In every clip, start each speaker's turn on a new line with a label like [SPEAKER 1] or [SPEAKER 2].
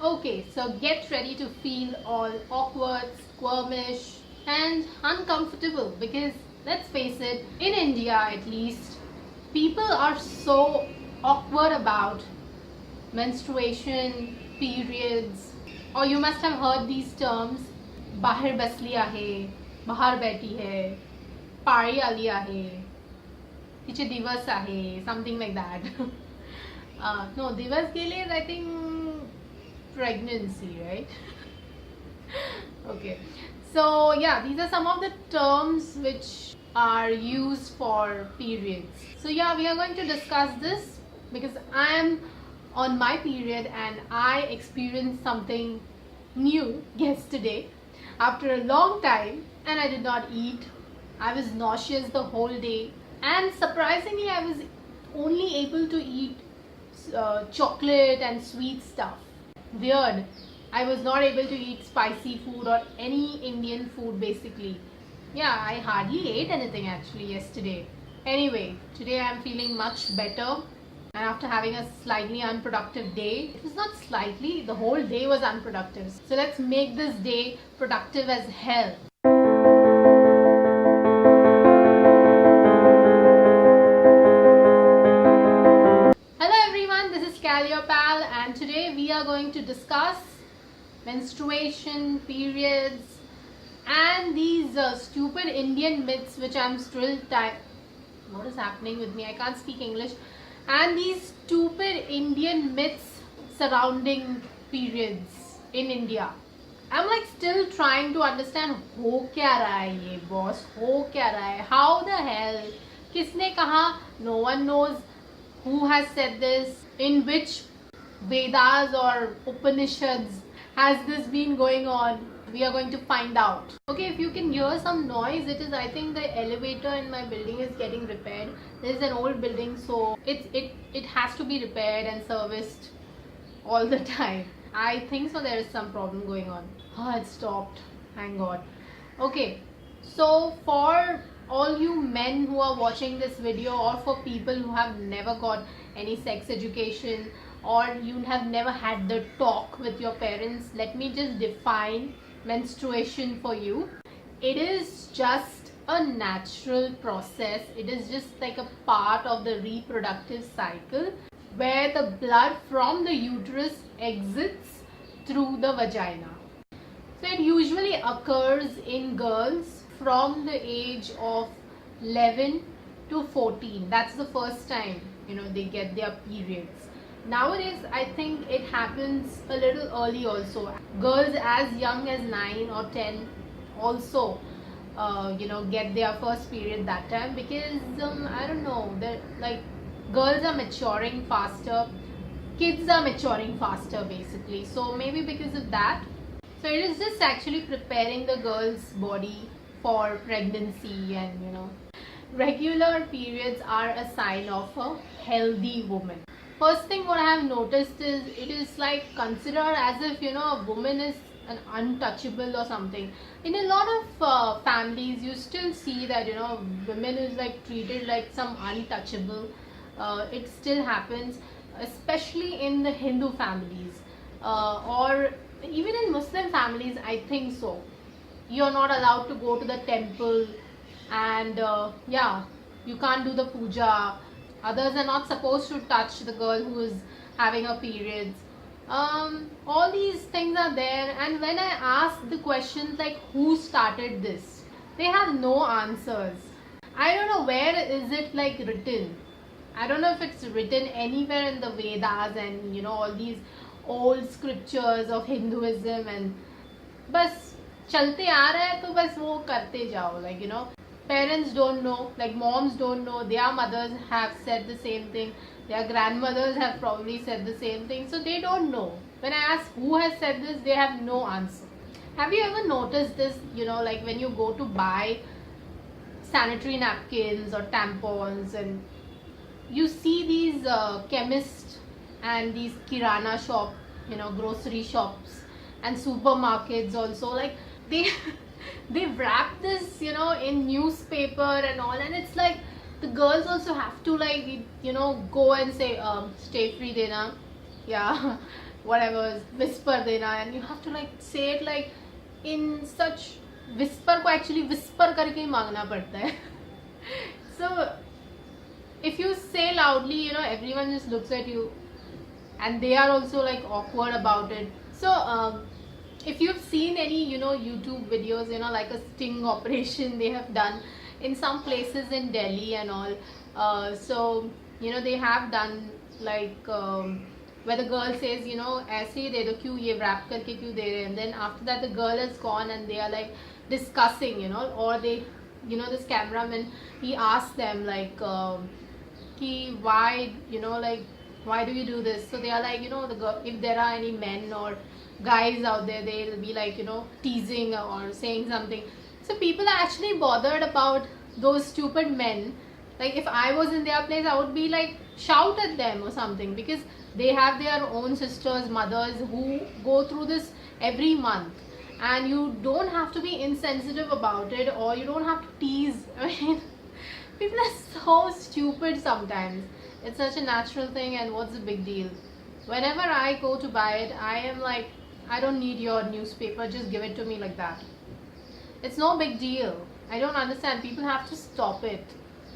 [SPEAKER 1] Okay, so get ready to feel all awkward, squirmish, and uncomfortable because let's face it, in India at least, people are so awkward about menstruation, periods, or you must have heard these terms bahar basli ahe, bahar beti hai, pari ali ahe, tiche divas ahe, something like that. No, divas ke liye I think pregnancy, right? Okay, so yeah, these are some of the terms which are used for periods. So yeah, we are going to discuss this because I am on my period and I experienced something new yesterday after a long time, and I did not eat. I was nauseous the whole day, and surprisingly I was only able to eat chocolate and sweet stuff. Weird. I was not able to eat spicy food or any Indian food basically. Yeah, I hardly ate anything actually yesterday. Anyway, today I am feeling much better, and after having a slightly unproductive day, it was not slightly, the whole day was unproductive. So let's make this day productive as hell. Your pal, and today we are going to discuss menstruation, periods, and these stupid Indian myths which I'm still what is happening with me? I can't speak English. And these stupid Indian myths surrounding periods in India. I'm like still trying to understand ho kya raha hai ye boss, ho kya raha hai, how the hell, kisne kaha, no one knows who has said this, in which Vedas or Upanishads has this been going on. We are going to find out. Okay, if you can hear some noise, it is, I think the elevator in my building is getting repaired. This is an old building, so it has to be repaired and serviced all the time. I think so there is some problem going on. It stopped, thank God. Okay, so for all you men who are watching this video, or for people who have never got any sex education, or you have never had the talk with your parents, let me just define menstruation for you. It is just a natural process. It is just like a part of the reproductive cycle where the blood from the uterus exits through the vagina. So it usually occurs in girls from the age of 11 to 14. That's the first time they get their periods. Nowadays I think it happens a little early also. Girls as young as 9 or 10 also get their first period that time, because I don't know, that like girls are maturing faster, kids are maturing faster basically, so maybe because of that. So it is just actually preparing the girl's body for pregnancy, and regular periods are a sign of a healthy woman. First thing what I have noticed is it is like considered as if a woman is an untouchable or something. In a lot of families you still see that women is like treated like some untouchable. It still happens, especially in the Hindu families, or even in Muslim families. I think so. You're not allowed to go to the temple, and you can't do the puja. Others are not supposed to touch the girl who is having her periods. All these things are there, and when I ask the questions like who started this, they have no answers. I don't know where is it like written. I don't know if it's written anywhere in the Vedas and all these old scriptures of Hinduism, and बस चलते आ रहा है तो बस वो करते जाओ, like parents don't know, like moms don't know, their mothers have said the same thing, their grandmothers have probably said the same thing, so they don't know. When I ask who has said this, they have no answer. Have you ever noticed this, like when you go to buy sanitary napkins or tampons, and you see these chemists and these kirana shop, grocery shops and supermarkets also, like they wrap this in newspaper and all, and it's like the girls also have to like go and say stay free dena, yeah, whatever whisper dena, and you have to like say it like in such whisper ko actually whisper karke hi mangna padta hai. So if you say loudly, you know, everyone just looks at you and they are also like awkward about it. So if you've seen any, you know, YouTube videos, you know, like a sting operation they have done in some places in Delhi and all, so you know, they have done like where the girl says, you know, aise hi de do, kyun ye wrap karke kyun de rahe, and then after that the girl is gone and they are like discussing, you know, or they, you know, this cameraman, he asks them like ki why, you know, like why do you do this? So they are like, you know, the girl, if there are any men or guys out there, they'll be like, you know, teasing or saying something. So people are actually bothered about those stupid men. Like if I was in their place, I would be like shout at them or something, because they have their own sisters, mothers who go through this every month, and you don't have to be insensitive about it, or you don't have to tease. I mean, people are so stupid sometimes. It's such a natural thing, and what's the big deal? Whenever I go to buy it, I am like, I don't need your newspaper, just give it to me like that. It's no big deal. I don't understand. People have to stop it.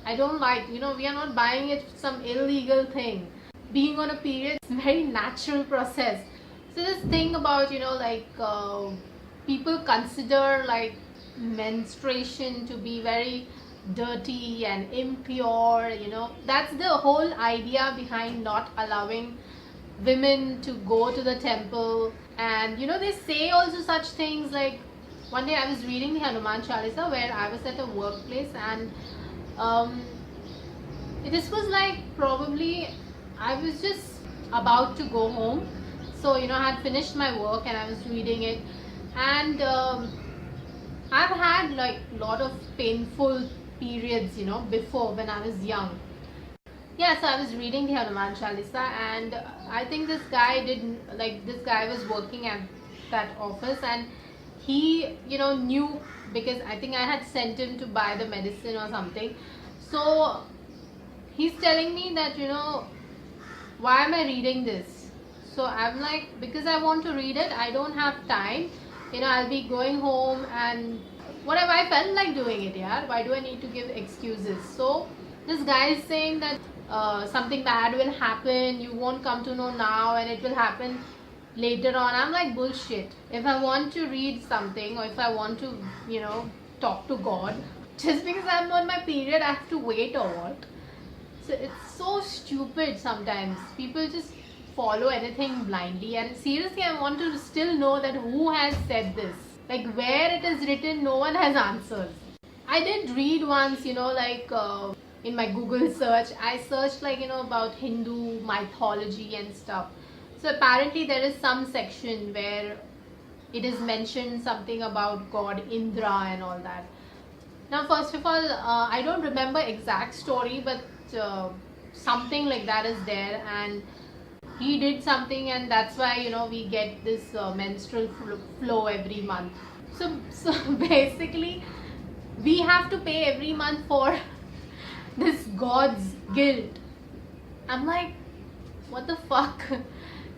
[SPEAKER 1] I don't like, you know, we are not buying it some illegal thing. Being on a period is a very natural process. So this thing about, you know, like people consider like menstruation to be very dirty and impure, you know, that's the whole idea behind not allowing women to go to the temple. And you know, they say also such things like, one day I was reading the Hanuman Chalisa where I was at a workplace, and this was like probably I was just about to go home, so you know, I had finished my work and I was reading it, and I've had like a lot of painful periods, you know, before when I was young. Yeah, so I was reading the Hanuman Chalisa, and I think this guy this guy was working at that office, and he, you know, knew, because I think I had sent him to buy the medicine or something. So he's telling me that, you know, why am I reading this? So I'm like, because I want to read it, I don't have time, you know, I'll be going home and whatever, I felt like doing it, yeah, why do I need to give excuses? So this guy is saying that something bad will happen, you won't come to know now, and it will happen later on. I'm like, bullshit. If I want to read something, or if I want to, you know, talk to God, just because I'm on my period I have to wait or what? So it's so stupid sometimes. People just follow anything blindly, and seriously I want to still know that who has said this, like where it is written. No one has answers. I did read once, you know, like in my Google search, I searched like, you know, about Hindu mythology and stuff. So apparently there is some section where it is mentioned something about God Indra and all that. Now first of all, I don't remember exact story, but something like that is there, and he did something, and that's why, you know, we get this menstrual flow every month. So basically we have to pay every month for this God's guilt. I'm like, what the fuck?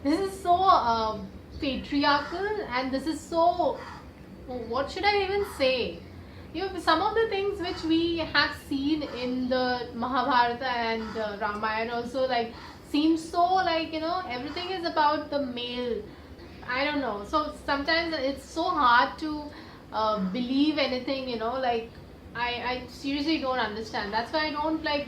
[SPEAKER 1] This is so patriarchal, and this is so, what should I even say? You know, some of the things which we have seen in the Mahabharata and Ramayana also, like, seems so like, you know, everything is about the male. I don't know. So sometimes it's so hard to believe anything, you know, like I seriously don't understand. That's why I don't like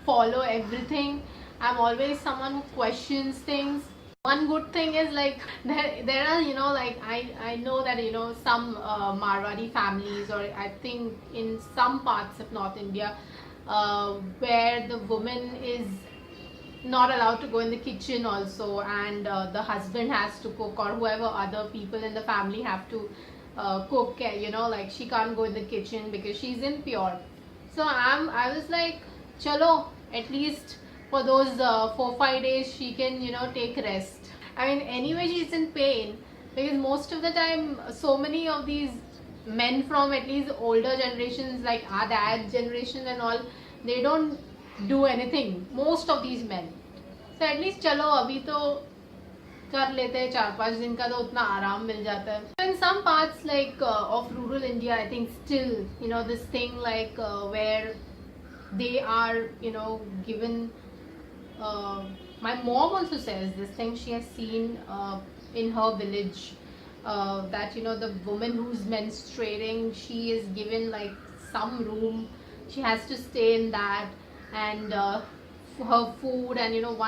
[SPEAKER 1] follow everything. I'm always someone who questions things. One good thing is like there are, you know, like I know that, you know, some Marwari families, or I think in some parts of North India, where the woman is not allowed to go in the kitchen also, and the husband has to cook, or whoever other people in the family have to cook, you know, like she can't go in the kitchen because she's impure. So I was like, chalo, at least for those 4-5 days she can, you know, take rest. I mean, anyway she's in pain, because most of the time so many of these men from at least older generations, like our dad generation and all, they don't do anything, most of these men. So at least chalo, abhi to कर लेते हैं 4-5 दिन का तो उतना आराम मिल जाता है. In some parts like of rural India, I think still this thing like where they are given. My mom also says this thing. She has seen in her village that the woman who's menstruating, she is given like some room. She has to stay in that, and her food, and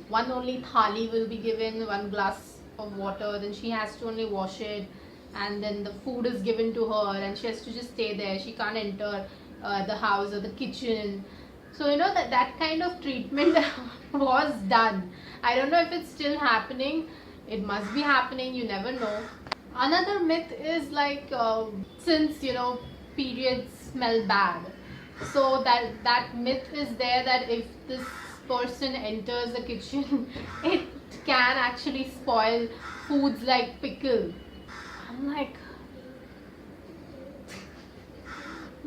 [SPEAKER 1] one only thali will be given, one glass of water. Then she has to only wash it, and then the food is given to her, and she has to just stay there. She can't enter the house or the kitchen. So that kind of treatment was done. I don't know if it's still happening. It must be happening. You never know. Another myth is like since periods smell bad, so that myth is there that if this person enters the kitchen, it can actually spoil foods like pickle. I'm like,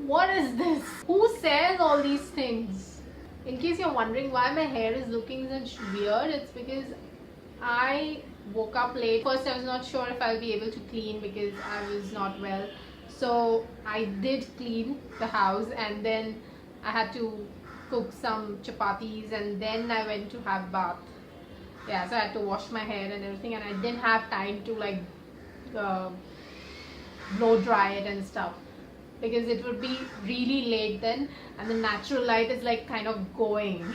[SPEAKER 1] what is this? Who says all these things? In case you're wondering why my hair is looking such weird, it's because I woke up late. First, I was not sure if I'll be able to clean because I was not well. So I did clean the house, and then I had to cook some chapatis, and then I went to have bath. Yeah, so I had to wash my hair and everything, and I didn't have time to like blow dry it and stuff, because it would be really late then, and the natural light is like kind of going.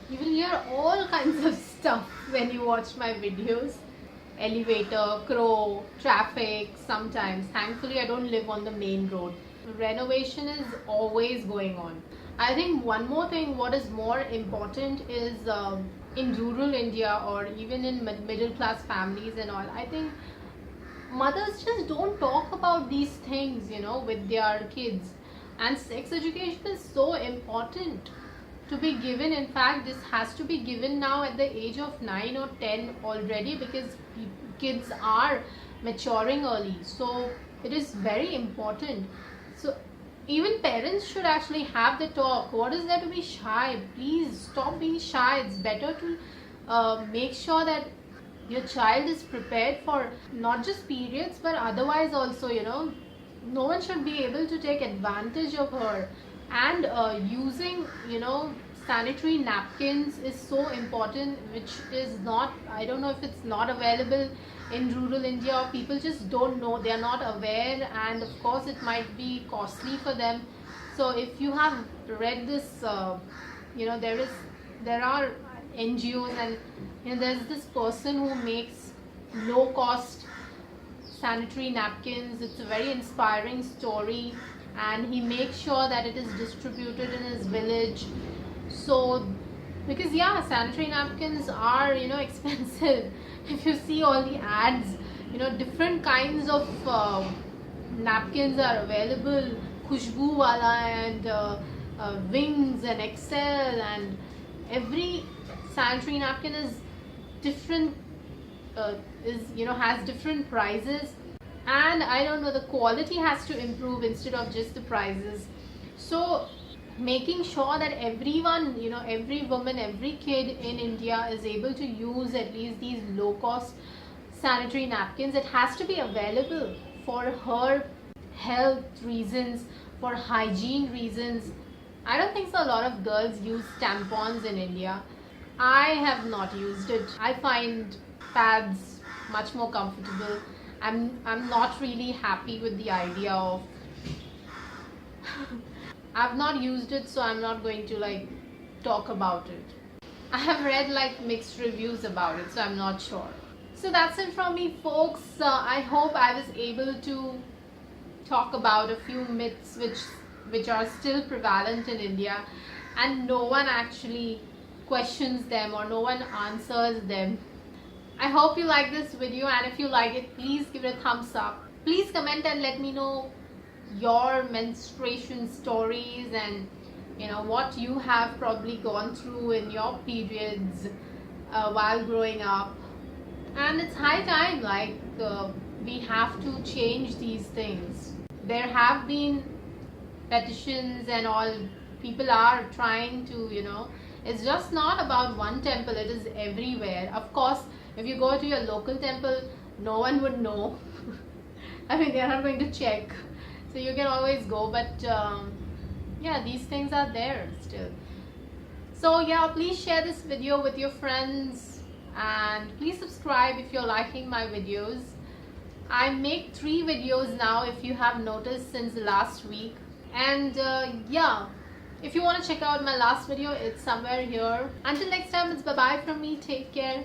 [SPEAKER 1] You will hear all kinds of stuff when you watch my videos. Elevator, crow, traffic sometimes. Thankfully I don't live on the main road. Renovation is always going on. I think one more thing, what is more important is in rural India or even in middle class families and all, I think mothers just don't talk about these things with their kids, and sex education is so important to be given. In fact, this has to be given now at the age of 9 or 10 already, because kids are maturing early, so it is very important. So even parents should actually have the talk. What is there to be shy? Please stop being shy. It's better to make sure that your child is prepared for not just periods but otherwise also. No one should be able to take advantage of her. And using sanitary napkins is so important, which is not, I don't know if it's not available in rural India, or people just don't know, they are not aware, and of course it might be costly for them. So if you have read this, there are NGOs, and there's this person who makes low cost sanitary napkins. It's a very inspiring story, and he makes sure that it is distributed in his village. So because sanitary napkins are expensive. If you see all the ads, different kinds of napkins are available, Khushboo wala and Wings and Excel, and every sanitary napkin is different, has different prices, and I don't know, the quality has to improve instead of just the prices. So making sure that everyone, every woman, every kid in India is able to use at least these low cost sanitary napkins. It has to be available for her health reasons, for hygiene reasons. I don't think so a lot of girls use tampons in India. I have not used it. I find pads much more comfortable. I'm not really happy with the idea of I've not used it, so I'm not going to talk about it. I have read mixed reviews about it, so I'm not sure. So that's it from me, folks. I hope I was able to talk about a few myths which are still prevalent in India, and no one actually questions them or no one answers them. I hope you like this video, and if you like it, please give it a thumbs up. Please comment and let me know your menstruation stories, and what you have probably gone through in your periods while growing up. And it's high time, we have to change these things. There have been petitions and all. People are trying to, it's just not about one temple, it is everywhere. Of course, If you go to your local temple, no one would know. I mean, they're not going to check, so you can always go. But yeah, these things are there still. So yeah, please share this video with your friends, and please subscribe if you're liking my videos. I make 3 videos now, if you have noticed, since last week. And yeah, if you want to check out my last video, it's somewhere here. Until next time, it's bye bye from me. Take care.